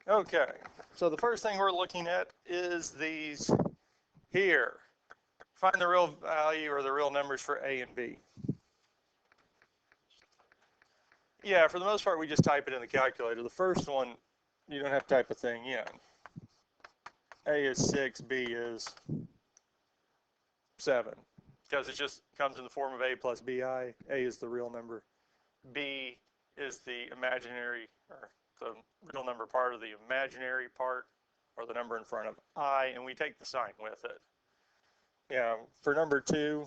Okay, so the first thing we're looking at is these here. Find the real value or the real numbers for A and B. Yeah, for the most part, we just type it in the calculator. The first one, you don't have to type a thing in. A is 6, B is 7, because it just comes in the form of A plus BI. A is the real number. B is the imaginary, or the real number part of the imaginary part, or the number in front of I, and we take the sign with it. Yeah, for number 2,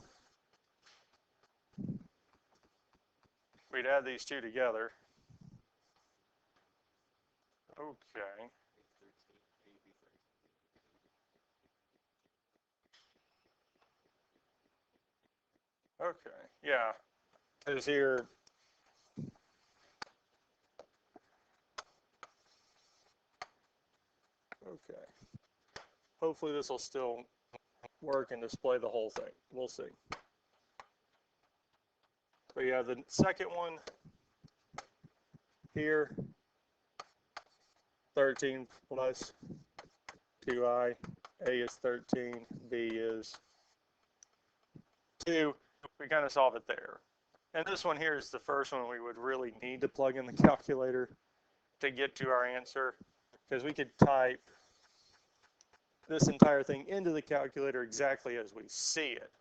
we'd add these two together. Okay. Okay, yeah, because here, okay. Hopefully this will still work and display the whole thing. We'll see. But yeah, the second one here, 13 plus 2i, A is 13, B is 2. We kind of solve it there. And this one here is the first one we would really need to plug in the calculator to get to our answer, because we could type this entire thing into the calculator exactly as we see it,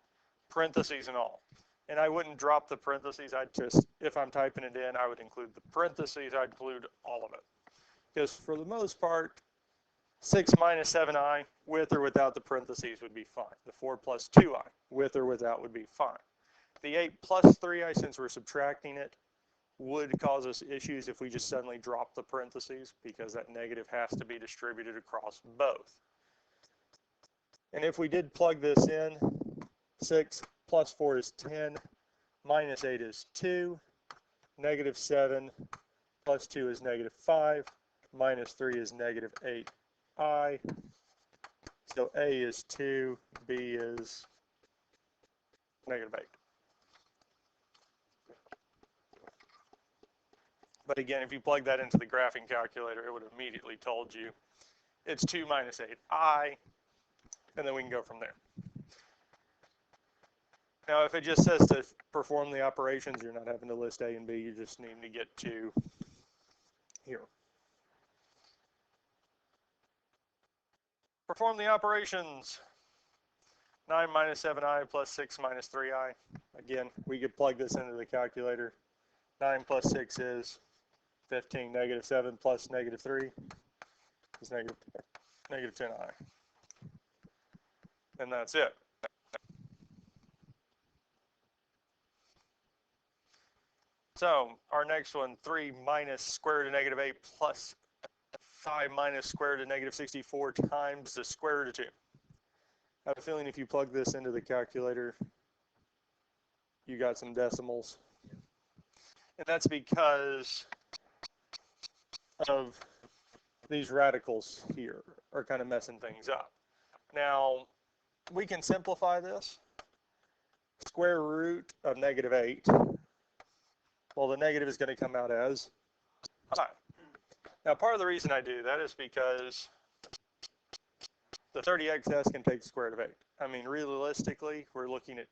parentheses and all. And I wouldn't drop the parentheses. I'd just, if I'm typing it in, I would include the parentheses. I'd include all of it. Because for the most part, 6 minus 7i, with or without the parentheses, would be fine. The 4 plus 2i, with or without, would be fine. The 8 plus 3i, since we're subtracting it, would cause us issues if we just suddenly drop the parentheses, because that negative has to be distributed across both. And if we did plug this in, 6 plus 4 is 10, minus 8 is 2, negative 7 plus 2 is negative 5, minus 3 is negative 8i. So A is 2, B is negative 8. But again, if you plug that into the graphing calculator, it would have immediately told you it's 2 minus 8i, and then we can go from there. Now, if it just says to perform the operations, you're not having to list A and B, you just need to get to here. Perform the operations. 9 minus 7i plus 6 minus 3i. Again, we could plug this into the calculator. 9 plus 6 is 15. Negative 7 plus negative 3 is negative 10i. And that's it. So our next one, 3 minus square root of negative 8 plus 5 minus square root of negative 64 times the square root of 2. I have a feeling if you plug this into the calculator, you got some decimals. And that's because of these radicals here are kind of messing things up. Now, we can simplify this. Square root of negative 8. Well, the negative is going to come out as I. Now, part of the reason I do that is because the 30xs can take the square root of 8. I mean, realistically, we're looking at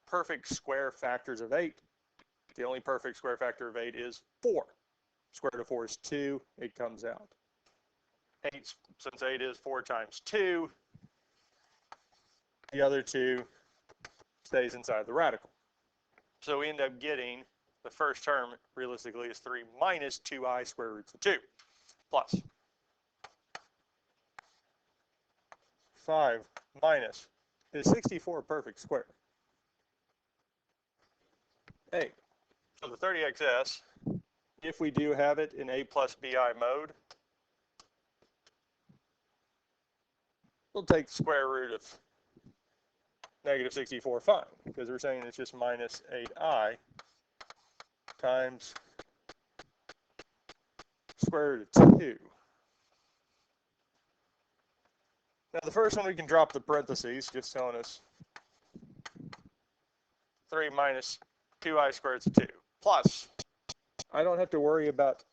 perfect square factors of 8. The only perfect square factor of 8 is 4. Square root of 4 is 2. It comes out. 8, since 8 is 4 times 2, the other 2 stays inside the radical. So we end up getting the first term, realistically, is 3 minus 2i square roots of 2, plus 5 minus, is 64 a perfect square? 8. So the 30xs, if we do have it in a plus bi mode, we'll take the square root of negative 64 fine, because we're saying it's just minus 8i times square root of 2. Now the first one we can drop the parentheses, just telling us 3 minus 2i squared is 2. Plus, I don't have to worry about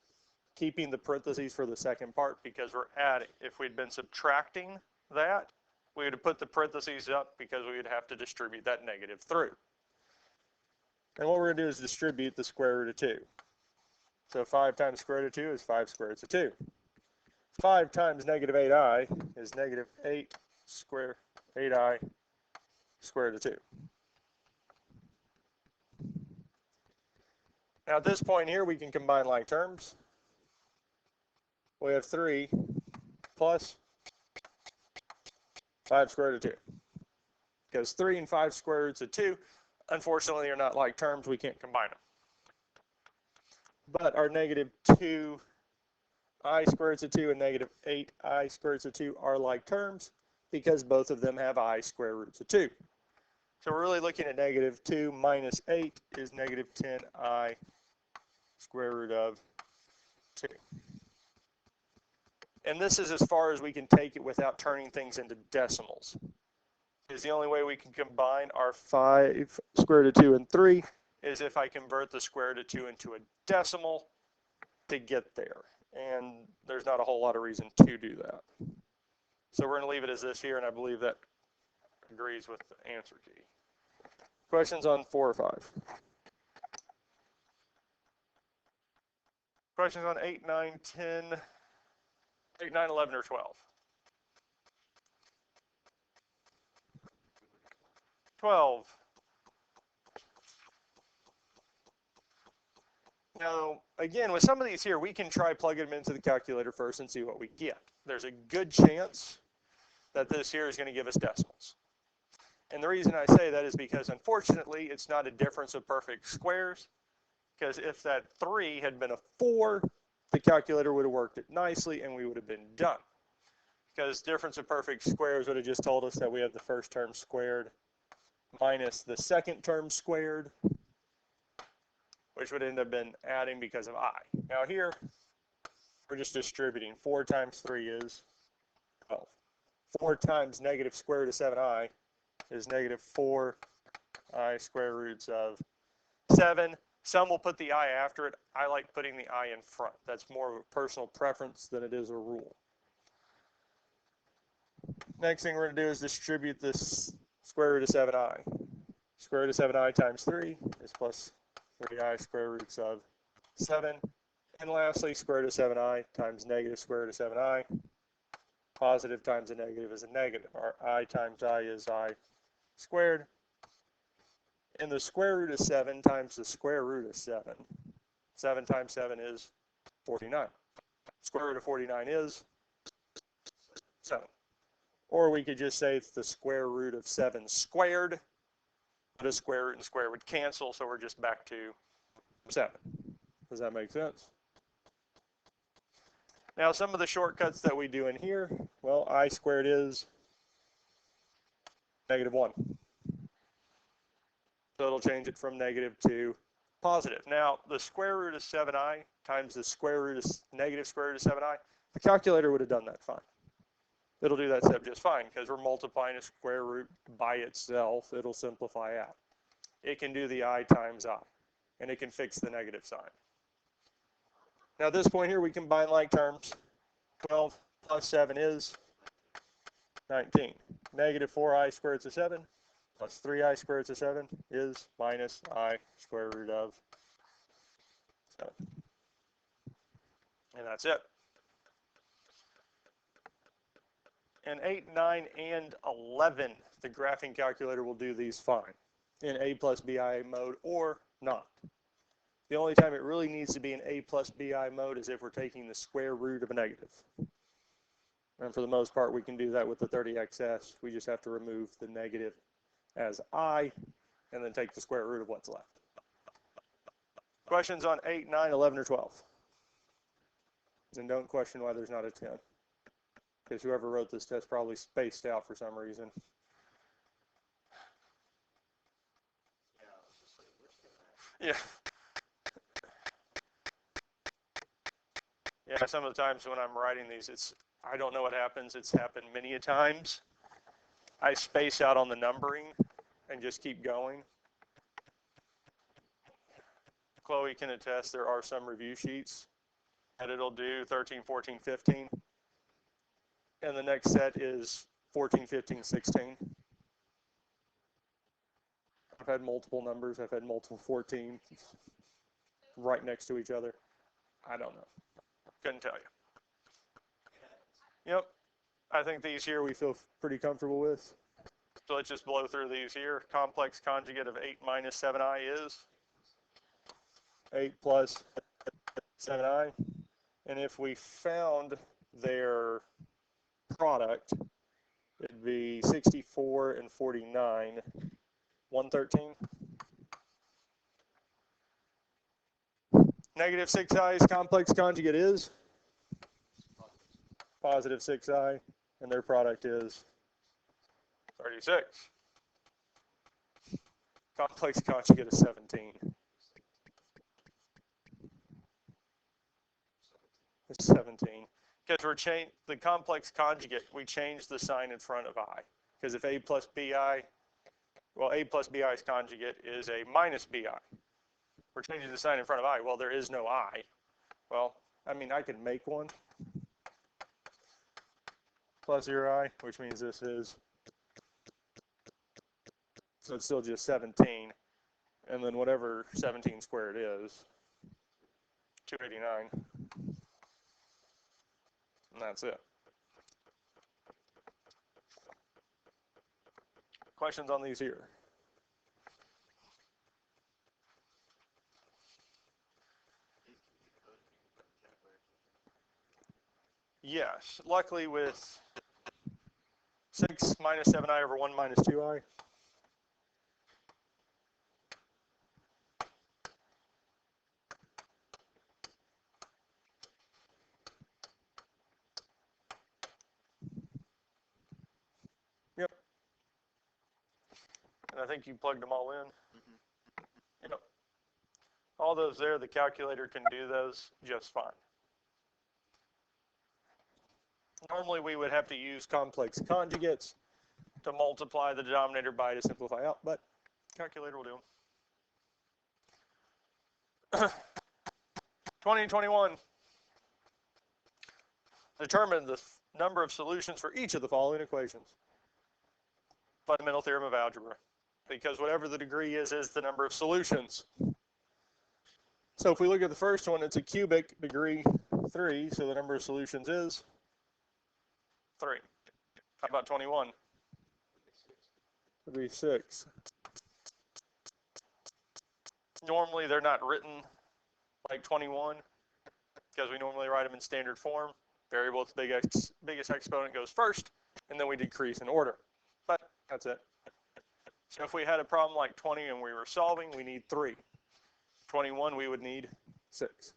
keeping the parentheses for the second part because we're adding. If we'd been subtracting that, we would have put the parentheses up because we would have to distribute that negative through. And what we're going to do is distribute the square root of 2. So 5 times square root of 2 is 5 square roots of 2. 5 times negative 8i is negative 8i square root of 2. Now at this point here, we can combine like terms. We have 3 plus 5 square root of 2. Because 3 and 5 square roots of 2, unfortunately, are not like terms. We can't combine them. But our negative 2i square roots of 2 and negative 8i square roots of 2 are like terms because both of them have I square roots of 2. So we're really looking at negative 2 minus 8 is negative 10i square root of 2. And this is as far as we can take it without turning things into decimals. Is the only way we can combine our 5 square root of 2 and 3 is if I convert the square root of 2 into a decimal to get there. And there's not a whole lot of reason to do that. So we're going to leave it as this here, and I believe that agrees with the answer key. Questions on 4 or 5? Questions on 8, 9, 10, 8, 9, 11, or 12? 12. Now, again, with some of these here, we can try plugging them into the calculator first and see what we get. There's a good chance that this here is going to give us decimals. And the reason I say that is because, unfortunately, it's not a difference of perfect squares. Because if that 3 had been a 4, the calculator would have worked it nicely and we would have been done. Because difference of perfect squares would have just told us that we have the first term squared minus the second term squared, which would end up been adding because of I. Now here, we're just distributing. 4 times 3 is 12. 4 times negative square root of 7i is negative 4i square roots of 7. Some will put the I after it. I like putting the I in front. That's more of a personal preference than it is a rule. Next thing we're going to do is distribute this square root of 7i. Square root of 7i times 3 is plus 3i square roots of 7. And lastly, square root of 7i times negative square root of 7i. Positive times a negative is a negative. Our I times I is I squared. And the square root of 7 times the square root of 7. 7 times 7 is 49. Square root of 49 is 7. Or we could just say it's the square root of 7 squared. But a square root and square would cancel, so we're just back to 7. Does that make sense? Now, some of the shortcuts that we do in here, well, I squared is negative 1. So it'll change it from negative to positive. Now, the square root of 7i times the square root of negative square root of 7i, the calculator would have done that fine. It'll do that step just fine because we're multiplying a square root by itself. It'll simplify out. It can do the I times I, and it can fix the negative sign. Now at this point here, we combine like terms. 12 plus 7 is 19. Negative 4i square root of 7 plus 3i square root of 7 is minus I square root of 7. And that's it. In 8, 9, and 11, the graphing calculator will do these fine in A plus BI mode or not. The only time it really needs to be in A plus BI mode is if we're taking the square root of a negative. And for the most part, we can do that with the 30xs. We just have to remove the negative as I and then take the square root of what's left. Questions on 8, 9, 11, or 12? And don't question why there's not a 10. Because whoever wrote this test probably spaced out for some reason. Yeah. Yeah, some of the times when I'm writing these, I don't know what happens. It's happened many a times. I space out on the numbering and just keep going. Chloe can attest there are some review sheets and it'll do 13, 14, 15. And the next set is 14, 15, 16. I've had multiple numbers. I've had multiple 14 right next to each other. I don't know. Couldn't tell you. Yep. I think these here we feel pretty comfortable with. So let's just blow through these here. Complex conjugate of 8 minus 7i is 8 plus 7i. And if we found their product, it'd be 64 and 49, 113. Negative 6i's complex conjugate is positive 6i, and their product is 36. Complex conjugate is 17. It's 17. Because we're changing the complex conjugate, we change the sign in front of I. Because if a plus bi, well, a plus bi's conjugate is a minus bi. We're changing the sign in front of I. Well, there is no I. Well, I mean, I can make one. Plus 0i, which means this is, so it's still just 17. And then whatever 17 squared is, 289. And that's it. Questions on these here? Yes. Luckily with 6 minus 7i over 1 minus 2i. Yep. And I think you plugged them all in. Mm-hmm. Yep. All those there, the calculator can do those just fine. Normally we would have to use complex conjugates to multiply the denominator by to simplify out, but calculator will do them. 20 and 21. Determine the number of solutions for each of the following equations. Fundamental theorem of algebra. Because whatever the degree is the number of solutions. So if we look at the first one, it's a cubic degree 3, so the number of solutions is 3. How about 21? It'd be 6. Normally they're not written like 21 because we normally write them in standard form. Variable with biggest exponent goes first, and then we decrease in order. But that's it. So if we had a problem like 20 and we were solving, we need 3. 21, we would need 6.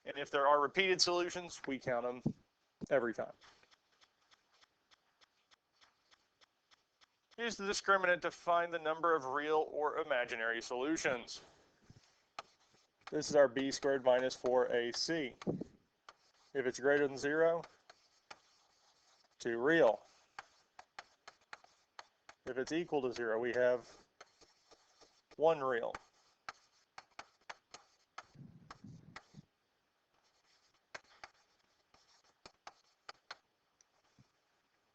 And if there are repeated solutions, we count them every time. Use the discriminant to find the number of real or imaginary solutions. This is our b squared minus 4ac. If it's greater than 0, 2 real. If it's equal to 0, we have 1 real.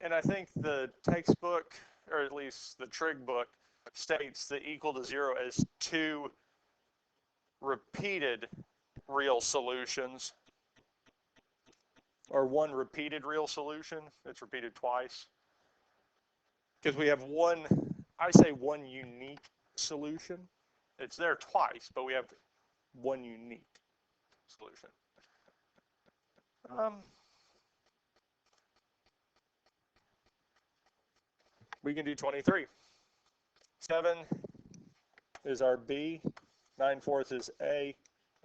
And I think the textbook, or at least the trig book, states the equal to 0 as 2 repeated real solutions, or 1 repeated real solution. It's repeated twice. Because we have one, I say 1 unique solution. It's there twice, but we have 1 unique solution. We can do 23. 7 is our B, 9/4 is A,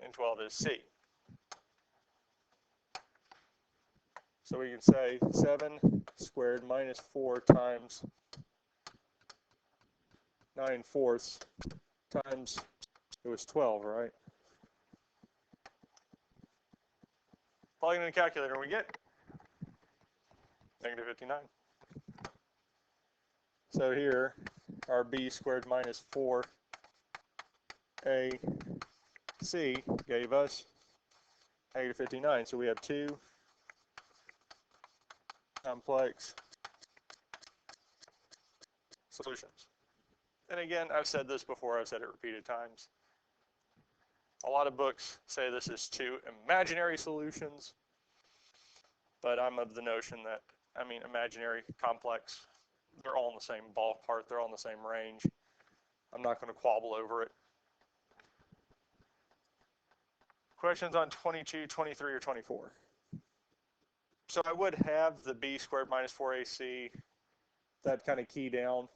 and 12 is C. So we can say 7 squared minus 4 times 9/4 times, it was 12, right? Plug it in the calculator, we get negative 59. So here, our b squared minus 4ac gave us negative 59. So we have two complex solutions. And again, I've said this before, I've said it repeated times. A lot of books say this is two imaginary solutions, but I'm of the notion that, imaginary, complex, they're all in the same ballpark, they're all in the same range. I'm not going to quabble over it. Questions on 22, 23, or 24? So I would have the b squared minus 4ac, that kind of key down,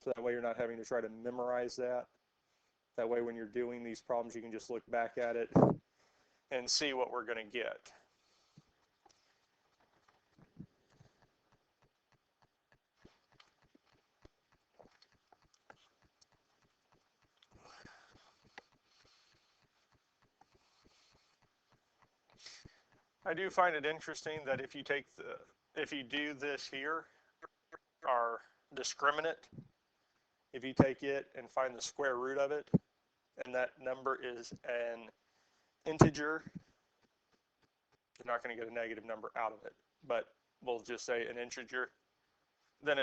so that way you're not having to try to memorize that. That way when you're doing these problems, you can just look back at it and see what we're going to get. I do find it interesting that if you do this here, our discriminant, if you take it and find the square root of it, and that number is an integer, you're not going to get a negative number out of it, but we'll just say an integer, then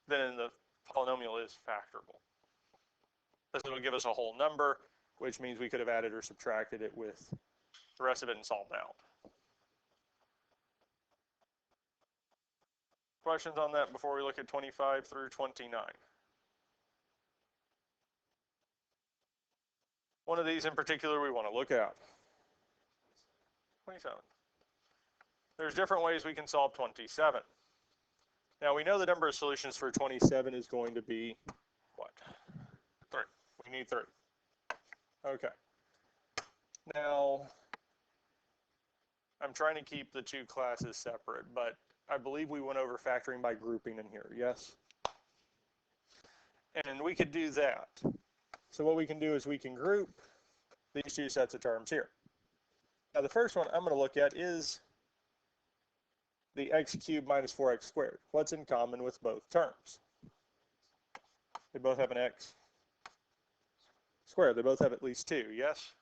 then the polynomial is factorable. This will give us a whole number, which means we could have added or subtracted it with the rest of it and solved out. Questions on that before we look at 25 through 29? One of these in particular we want to look at. 27. There's different ways we can solve 27. Now we know the number of solutions for 27 is going to be what? 3. We need 3. Okay. Now, I'm trying to keep the two classes separate, but I believe we went over factoring by grouping in here, yes? And we could do that. So what we can do is we can group these two sets of terms here. Now the first one I'm going to look at is the x cubed minus 4x squared. What's in common with both terms? They both have an x squared. They both have at least 2, yes?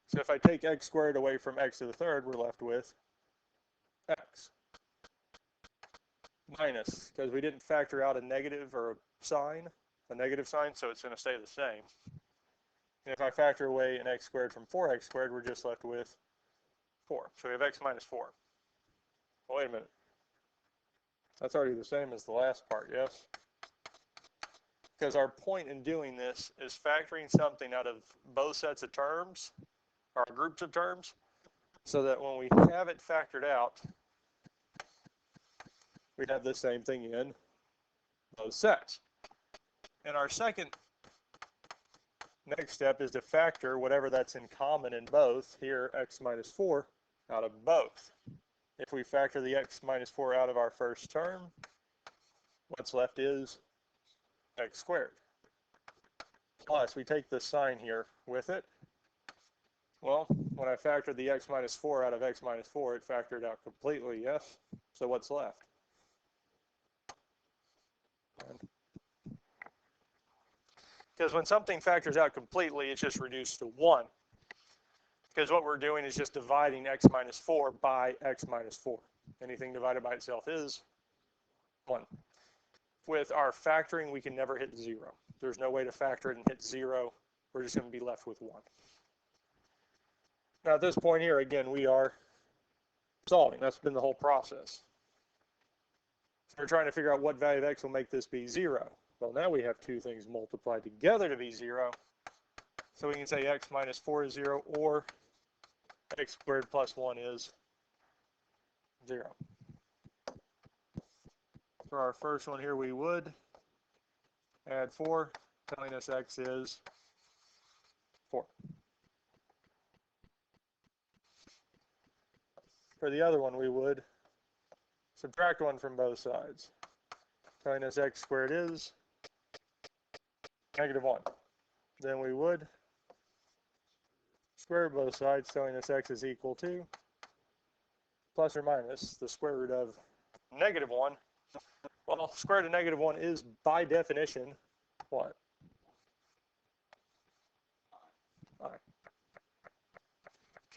So if I take x squared away from x to the third, we're left with x minus, because we didn't factor out a negative or a negative sign, so it's going to stay the same. And if I factor away an x squared from 4x squared, we're just left with 4. So we have x minus 4. Well, wait a minute. That's already the same as the last part, yes? Because our point in doing this is factoring something out of both sets of terms, or groups of terms, so that when we have it factored out, we have the same thing in both sets. And our next step is to factor whatever that's in common in both, here x minus 4, out of both. If we factor the x minus 4 out of our first term, what's left is x squared. Plus, we take the sign here with it. Well, when I factored the x minus 4 out of x minus 4, it factored out completely, yes? So what's left? Because when something factors out completely, it's just reduced to 1. Because what we're doing is just dividing x minus 4 by x minus 4. Anything divided by itself is 1. With our factoring, we can never hit 0. There's no way to factor it and hit 0. We're just going to be left with 1. Now at this point here, again, we are solving. That's been the whole process. So we're trying to figure out what value of x will make this be 0. Well, now we have two things multiplied together to be 0. So we can say x minus 4 is 0, or x squared plus 1 is 0. For our first one here, we would add 4, telling us x is 4. For the other one, we would subtract 1 from both sides, telling us x squared is negative 1. Then we would square both sides, telling us x is equal to plus or minus the square root of negative 1. Well, square root of negative 1 is, by definition, what? I.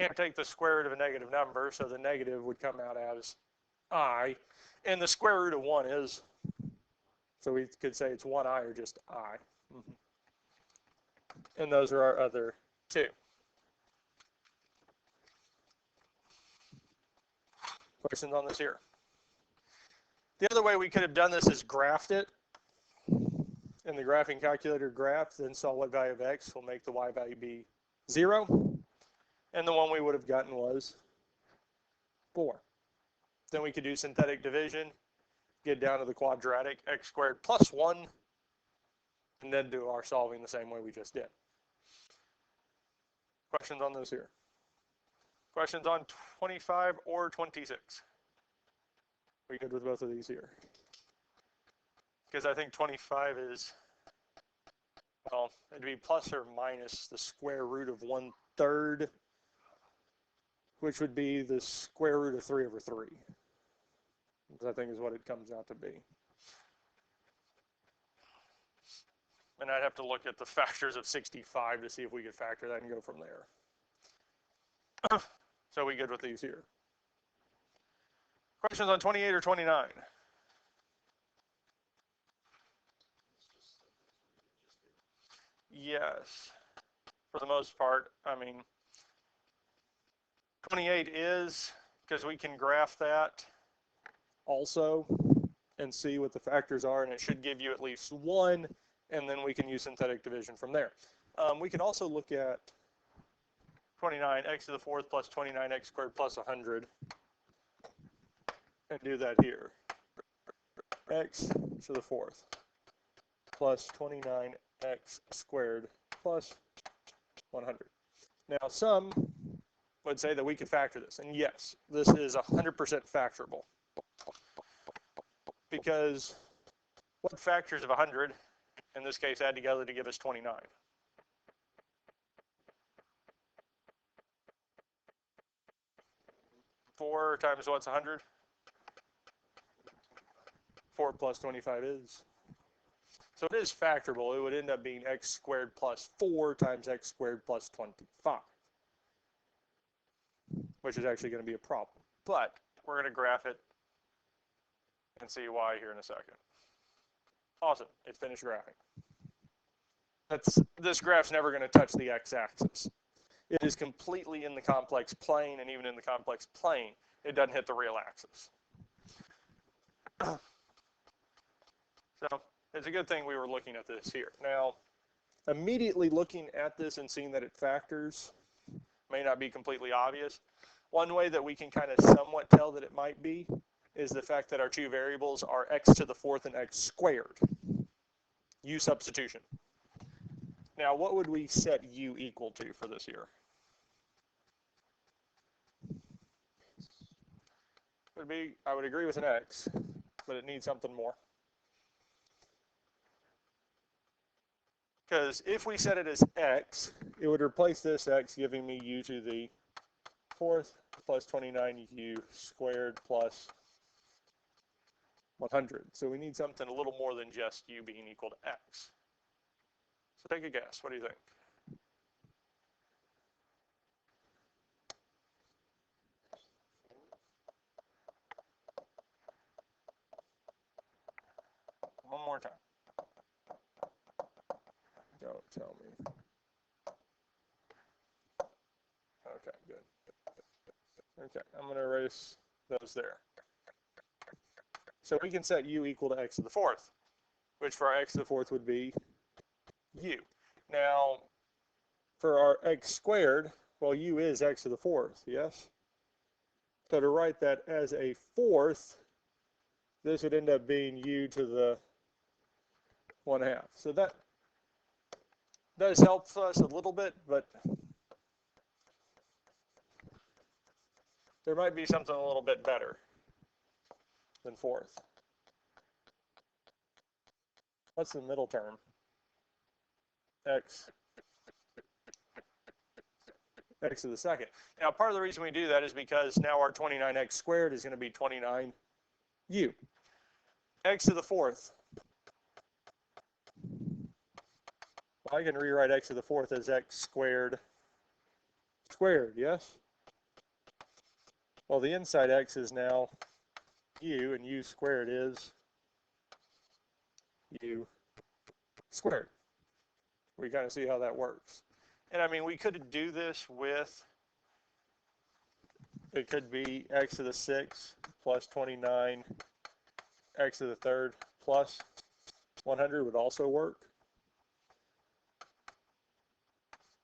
can't take the square root of a negative number, so the negative would come out as I. And the square root of 1 is, so we could say it's 1I or just I. And those are our other two. Questions on this here? The other way we could have done this is graphed it. In the graphing calculator, graph, then saw what value of x will make the y value be 0. And the one we would have gotten was 4. Then we could do synthetic division, get down to the quadratic, x squared plus 1, and then do our solving the same way we just did. Questions on those here? Questions on 25 or 26? We good with both of these here? Because I think 25 is, well, it'd be plus or minus the square root of 1/3, which would be the square root of 3 over 3. Which I think is what it comes out to be. And I'd have to look at the factors of 65 to see if we could factor that and go from there. So we good with these here? Questions on 28 or 29? Yes, for the most part. I mean, 28 is, because we can graph that also and see what the factors are, and it should give you at least 1, and then we can use synthetic division from there. We can also look at 29, x to the 4th plus 29x squared plus 100, and do that here. X to the 4th plus 29x squared plus 100. Now, some would say that we could factor this, and yes, this is 100% factorable, because what factors of 100, in this case, add together to give us 29? 4 times what's 100? 4 plus 25 is. So it is factorable. It would end up being x squared plus 4 times x squared plus 25, which is actually going to be a problem. But we're going to graph it and see why here in a second. Awesome. It finished graphing. This graph's never going to touch the x-axis. It is completely in the complex plane, and even in the complex plane, it doesn't hit the real axis. So it's a good thing we were looking at this here. Now, immediately looking at this and seeing that it factors may not be completely obvious. One way that we can kind of somewhat tell that it might be is the fact that our two variables are x to the 4th and x squared. U substitution. Now, what would we set u equal to for this here? Would be, I would agree with an x, but it needs something more. Because if we set it as x, it would replace this x, giving me u to the 4th plus 29u squared plus 100. So we need something a little more than just u being equal to x. So take a guess. What do you think? One more time. Don't tell me. Okay, good. Okay, I'm going to erase those there. So we can set u equal to x to the 4th, which for our x to the 4th would be u. Now, for our x squared, well, u is x to the 4th, yes? So to write that as a 4th, this would end up being u to the 1/2. So that does help us a little bit, but there might be something a little bit better than 4th. What's the middle term? X to the 2nd. Now, part of the reason we do that is because now our 29x squared is going to be 29u. X to the 4th. Well, I can rewrite x to the 4th as x squared, yes? Well, the inside x is now u, and u squared is u squared. We kind of see how that works. And I mean, we could do this with, it could be x to the 6 plus 29, x to the third plus 100 would also work.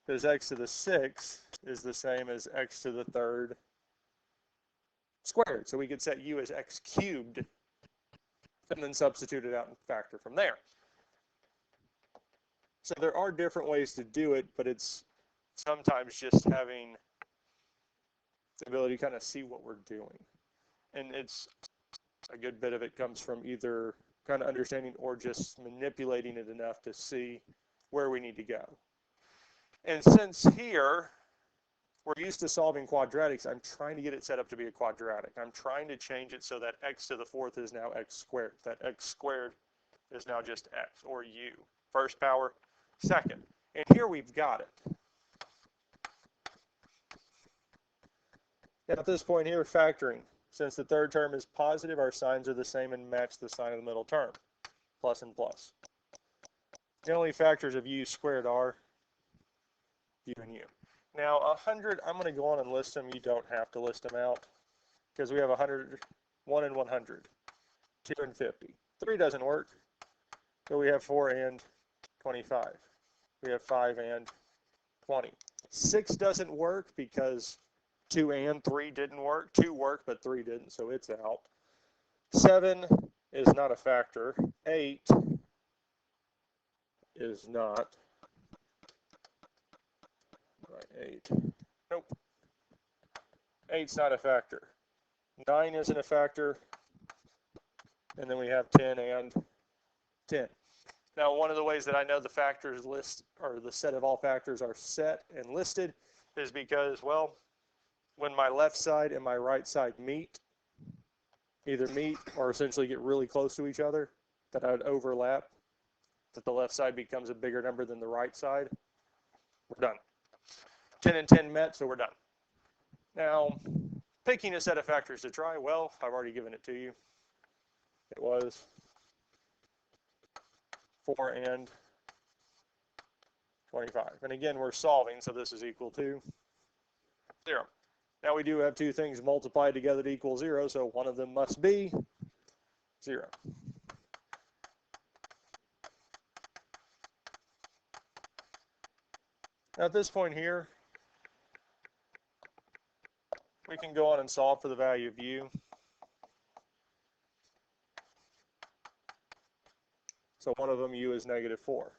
Because x to the 6 is the same as x to the third squared. So we could set u as x cubed and then substitute it out and factor from there. So there are different ways to do it, but it's sometimes just having the ability to kind of see what we're doing. And it's a good bit of it comes from either kind of understanding or just manipulating it enough to see where we need to go. And since here we're used to solving quadratics, I'm trying to get it set up to be a quadratic. I'm trying to change it so that x to the fourth is now x squared. That x squared is now just x, or u. First power, second. And here we've got it. At this point here, factoring. Since the third term is positive, our signs are the same and match the sign of the middle term, plus and plus. The only factors of u squared are u and u. Now, 100, I'm going to go on and list them. You don't have to list them out because we have 100, 1 and 100, 2 and 50. 3 doesn't work, but we have 4 and 25. We have 5 and 20. 6 doesn't work because 2 and 3 didn't work. 2 worked, but 3 didn't, so it's out. 7 is not a factor. 8 is not. Right, 8. Nope. 8's not a factor. 9 isn't a factor. And then we have 10 and 10. Now, one of the ways that I know the factors list, or the set of all factors are set and listed, is because, well, when my left side and my right side meet, either meet or essentially get really close to each other, that I would overlap, that the left side becomes a bigger number than the right side, we're done. 10 and 10 met, so we're done. Now, picking a set of factors to try, well, I've already given it to you. It was 4 and 25. And again, we're solving, so this is equal to 0. Now we do have two things multiplied together to equal 0, so one of them must be 0. Now at this point here, we can go on and solve for the value of u. So one of them, u is -4.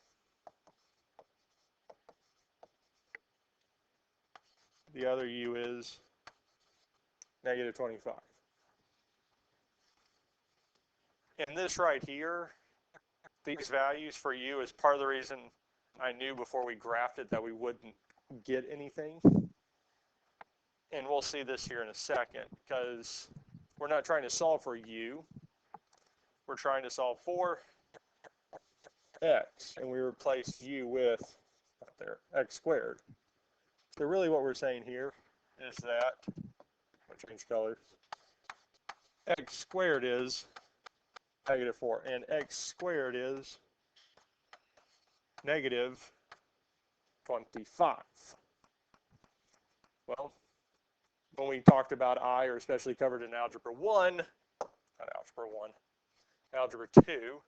The other u is -25. And this right here, these values for u is part of the reason I knew before we graphed it that we wouldn't get anything. And we'll see this here in a second, because we're not trying to solve for u. We're trying to solve for x, and we replace u with, right there, x squared. So really what we're saying here is that, I'll change colors, x squared is -4, and x squared is -25. Well, when we talked about I, or especially covered in Algebra 1, not Algebra 1, Algebra 2,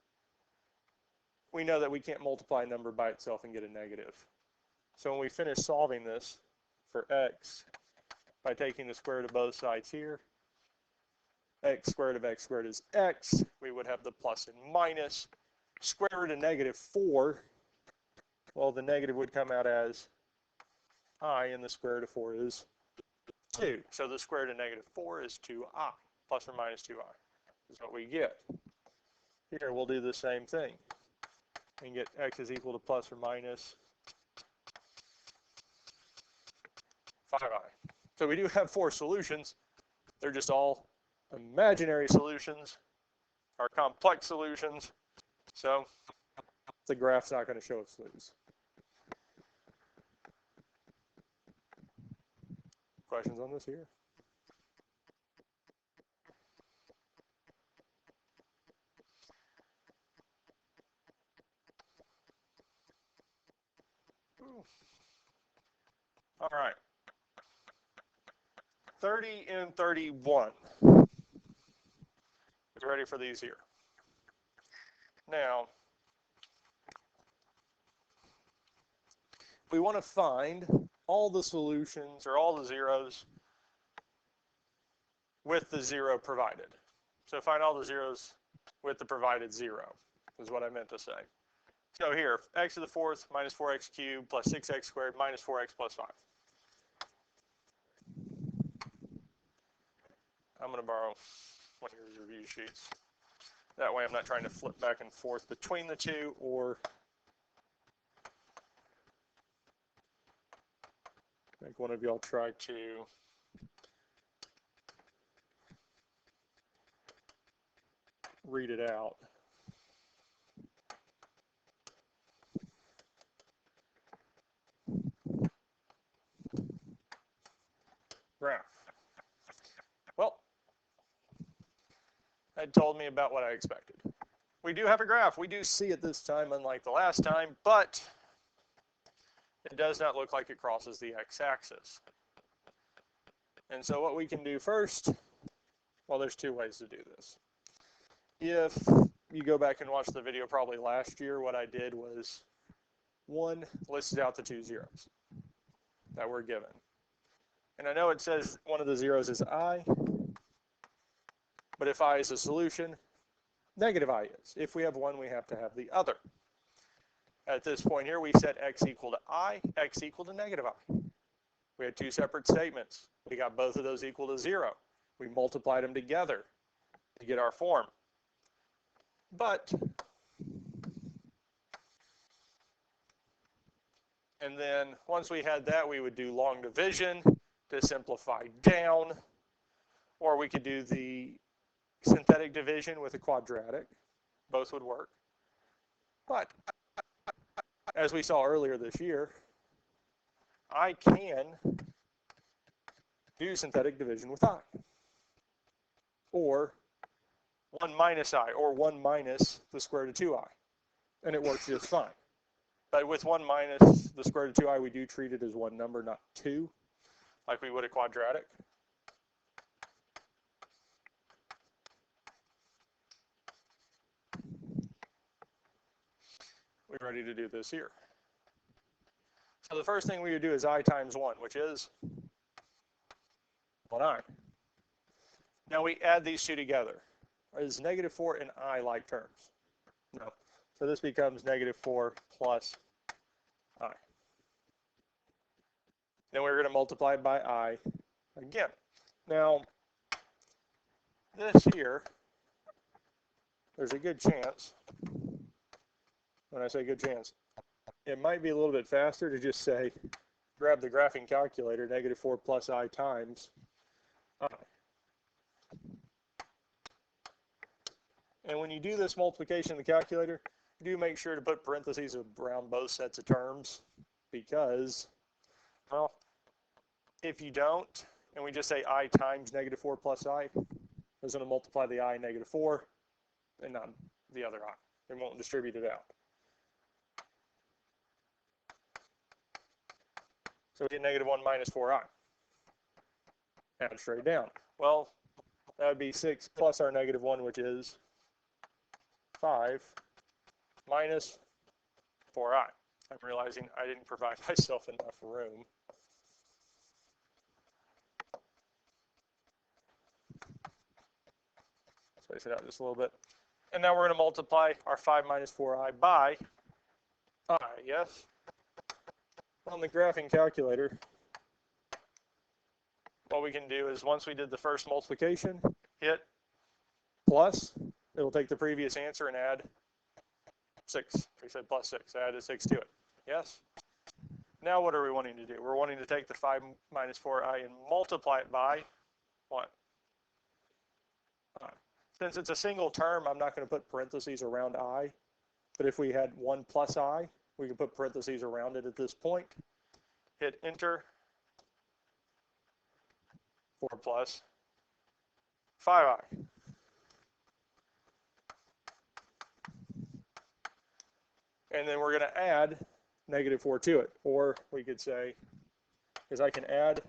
we know that we can't multiply a number by itself and get a negative. So when we finish solving this for x, by taking the square root of both sides here, x squared of x squared is x, we would have the plus and minus. Square root of -4, well, the negative would come out as I, and the square root of 4 is 2. So the square root of -4 is 2i, plus or minus 2i is what we get. Here we'll do the same thing and get x is equal to plus or minus 5i. So we do have 4 solutions. They're just all imaginary solutions, or complex solutions. So the graph's not going to show us those. Questions on this here? All right. 30 and 31. Get ready for these here. Now, we want to find all the solutions or all the zeros with the zero provided. So find all the zeros with the provided zero is what I meant to say. So here, x to the fourth minus 4x cubed plus 6x squared minus 4x plus 5. I'm going to borrow one of your review sheets. That way I'm not trying to flip back and forth between the two or make one of y'all try to read it out. Graph. Well, that told me about what I expected. We do have a graph. We do see it this time, unlike the last time, but it does not look like it crosses the x-axis. And so what we can do first, well, there's two ways to do this. If you go back and watch the video probably last year, what I did was, one, listed out the two zeros that were given. And I know it says one of the zeros is I, but if I is a solution, negative I is. If we have one, we have to have the other. At this point here, we set x equal to I, x equal to negative I. We had two separate statements. We got both of those equal to 0. We multiplied them together to get our form. But, and then once we had that, we would do long division to simplify down, or we could do the synthetic division with a quadratic. Both would work. But as we saw earlier this year, I can do synthetic division with I. Or 1 minus I, or 1 minus the square root of 2i. And it works just fine. But with 1 minus the square root of 2i, we do treat it as one number, not two, like we would a quadratic. We're ready to do this here. So the first thing we would do is I times 1, which is 1i. Now we add these two together. Is negative 4 and I like terms? No. So this becomes negative 4 plus I. Then we're going to multiply by I again. Now, this here, there's a good chance, when I say good chance, it might be a little bit faster to just say, grab the graphing calculator, negative 4 plus I times I. And when you do this multiplication in the calculator, do make sure to put parentheses around both sets of terms, because, well, if you don't, and we just say I times negative 4 plus I, it's going to multiply the I negative 4 and not the other I. It won't distribute it out. So we get negative 1 minus 4i. Add straight down. Well, that would be 6 plus our negative 1, which is 5 minus 4i. I'm realizing I didn't provide myself enough room. Space it out just a little bit. And now we're going to multiply our 5 minus 4i by I, yes? On the graphing calculator, what we can do is once we did the first multiplication, hit plus. It will take the previous answer and add 6. We said plus 6. I added 6 to it. Yes? Now what are we wanting to do? We're wanting to take the 5 minus 4i and multiply it by what? Since it's a single term, I'm not going to put parentheses around I. But if we had 1 plus I, we can put parentheses around it at this point. Hit enter. 4 plus 5i. And then we're going to add negative 4 to it. Or we could say is I can add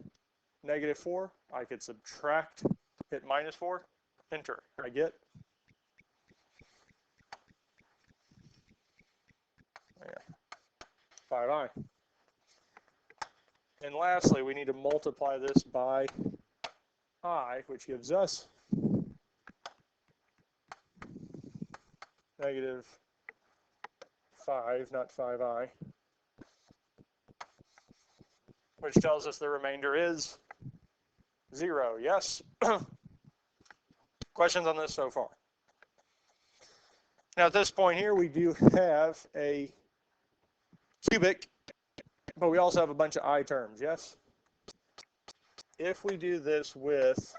-4, I could subtract, hit -4, enter. I get 5i. And lastly, we need to multiply this by I, which gives us -5, not 5i, which tells us the remainder is 0. Yes? Questions on this so far? Now at this point here, we do have a cubic, but we also have a bunch of I terms, yes? If we do this with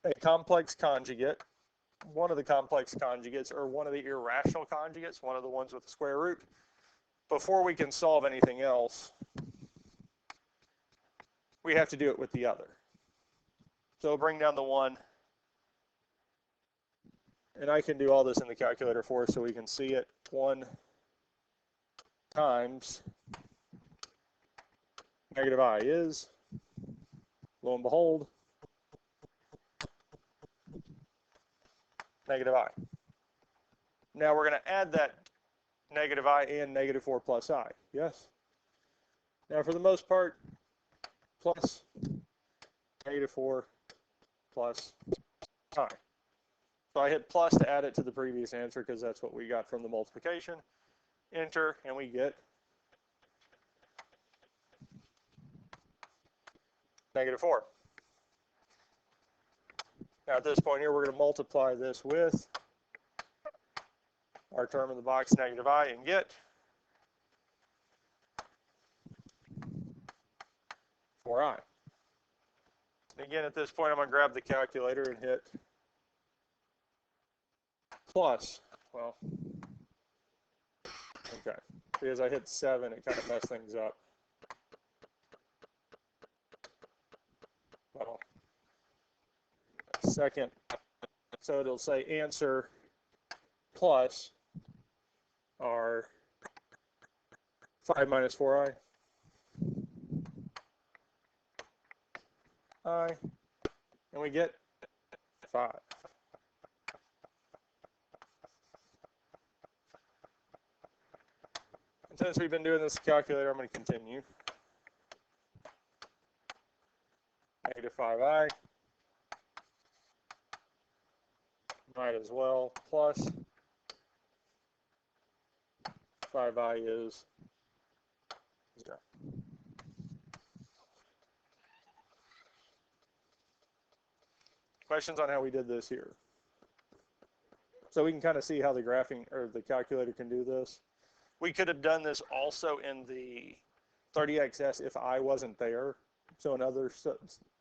a complex conjugate, one of the complex conjugates, or one of the irrational conjugates, one of the ones with the square root, before we can solve anything else, we have to do it with the other. So we'll bring down the 1, and I can do all this in the calculator for us so we can see it. 1 times -I is, lo and behold, -I. Now we're going to add that -I and -4 plus I, yes? Now for the most part, plus -4 plus I. So I hit plus to add it to the previous answer because that's what we got from the multiplication. Enter, and we get -4. Now at this point here, we're going to multiply this with our term in the box, -I, and get 4i. And again, at this point, I'm going to grab the calculator and hit plus. Well, okay. Because I hit 7, it kind of messed things up. Well, second. So it'll say answer plus our 5 minus 4i. And we get 5. And since we've been doing this calculator, I'm going to continue. -5i. Might as well, plus 5i is 0. Questions on how we did this here? So we can kind of see how the graphing or the calculator can do this. We could have done this also in the 30xs if I wasn't there. So in other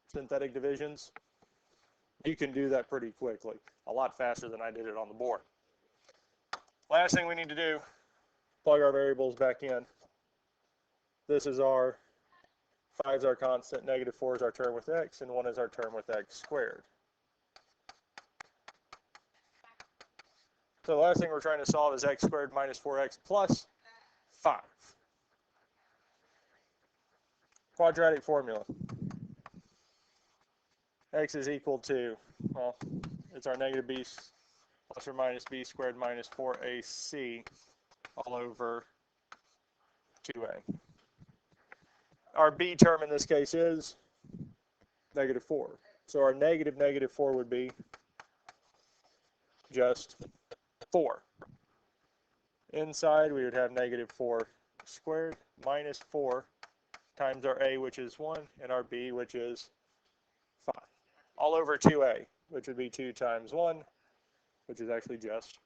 synthetic divisions, you can do that pretty quickly, a lot faster than I did it on the board. Last thing we need to do, plug our variables back in. This is our 5 is our constant, -4 is our term with x, and 1 is our term with x squared. So the last thing we're trying to solve is x squared minus 4x plus 5. Quadratic formula. X is equal to, well, it's our -b plus or minus b squared minus 4ac all over 2a. Our b term in this case is -4. So our -4 would be just 4. Inside, we would have -4 squared minus 4 times our a, which is 1, and our b, which is 5. All over 2a, which would be 2 times 1, which is actually just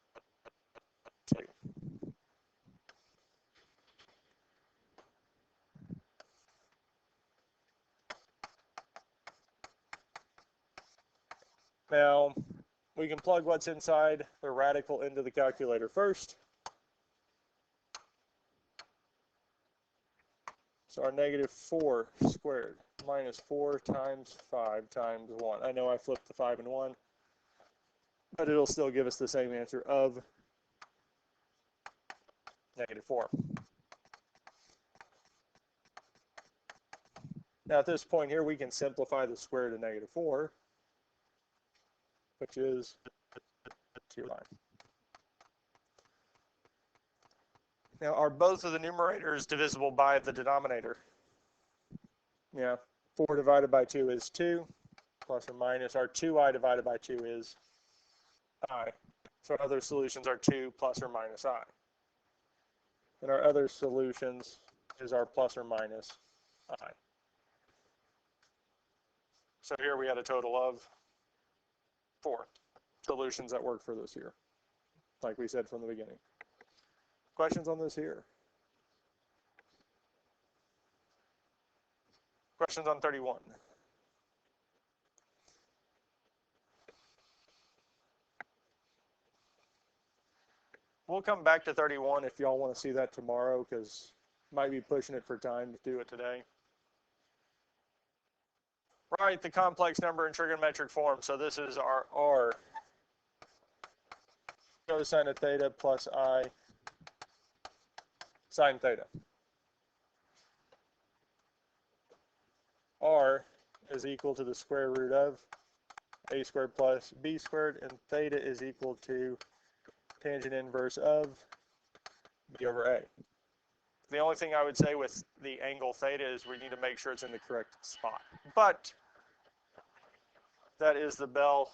2. Now, we can plug what's inside the radical into the calculator first. So our -4 squared minus 4 times 5 times 1. I know I flipped the 5 and 1, but it'll still give us the same answer of -4. Now at this point here, we can simplify the square root of negative 4, which is 2i. Now, are both of the numerators divisible by the denominator? Yeah, 4 divided by 2 is 2, plus or minus. Our 2i divided by 2 is I. So our other solutions are 2 plus or minus I. And our other solutions is our plus or minus I. So here we had a total of 4 solutions that work for this here, like we said from the beginning. Questions on this here? Questions on 31? We'll come back to 31 if y'all want to see that tomorrow, because might be pushing it for time to do it today. Write the complex number in trigonometric form. So this is our r cosine of theta plus I sine theta. R is equal to the square root of a squared plus b squared, and theta is equal to tangent inverse of b over a. The only thing I would say with the angle theta is we need to make sure it's in the correct spot. But that is the bell